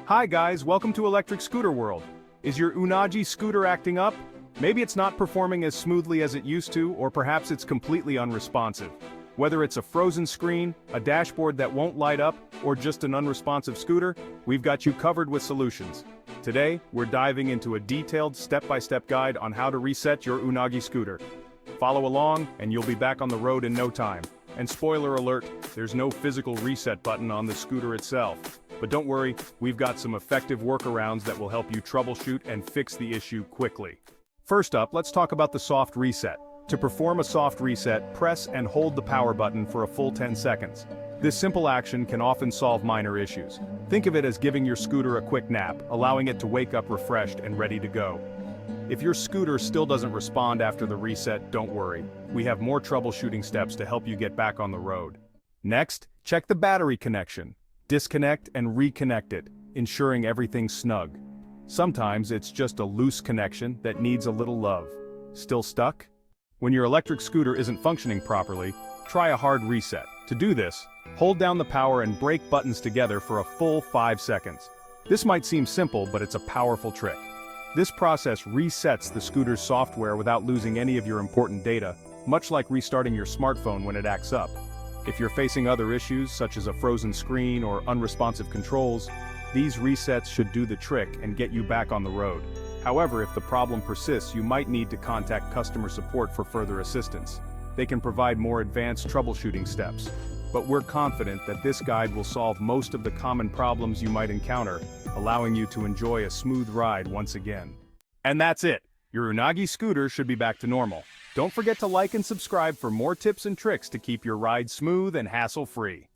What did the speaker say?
Hi guys, welcome to Electric Scooter World. Is your Unagi scooter acting up? Maybe it's not performing as smoothly as it used to, or perhaps it's completely unresponsive. Whether it's a frozen screen, a dashboard that won't light up, or just an unresponsive scooter, we've got you covered with solutions. Today, we're diving into a detailed step-by-step guide on how to reset your Unagi scooter. Follow along, and you'll be back on the road in no time. And spoiler alert, there's no physical reset button on the scooter itself. But don't worry, we've got some effective workarounds that will help you troubleshoot and fix the issue quickly. First up, let's talk about the soft reset. To perform a soft reset, press and hold the power button for a full 10 seconds. This simple action can often solve minor issues. Think of it as giving your scooter a quick nap, allowing it to wake up refreshed and ready to go. If your scooter still doesn't respond after the reset, don't worry. We have more troubleshooting steps to help you get back on the road. Next, check the battery connection. Disconnect and reconnect it, ensuring everything's snug. Sometimes it's just a loose connection that needs a little love. Still stuck? When your electric scooter isn't functioning properly, try a hard reset. To do this, hold down the power and brake buttons together for a full 5 seconds. This might seem simple, but it's a powerful trick. This process resets the scooter's software without losing any of your important data, much like restarting your smartphone when it acts up. If you're facing other issues, such as a frozen screen or unresponsive controls, these resets should do the trick and get you back on the road. However, if the problem persists, you might need to contact customer support for further assistance. They can provide more advanced troubleshooting steps. But we're confident that this guide will solve most of the common problems you might encounter, allowing you to enjoy a smooth ride once again. And that's it! Your Unagi scooter should be back to normal. Don't forget to like and subscribe for more tips and tricks to keep your ride smooth and hassle-free.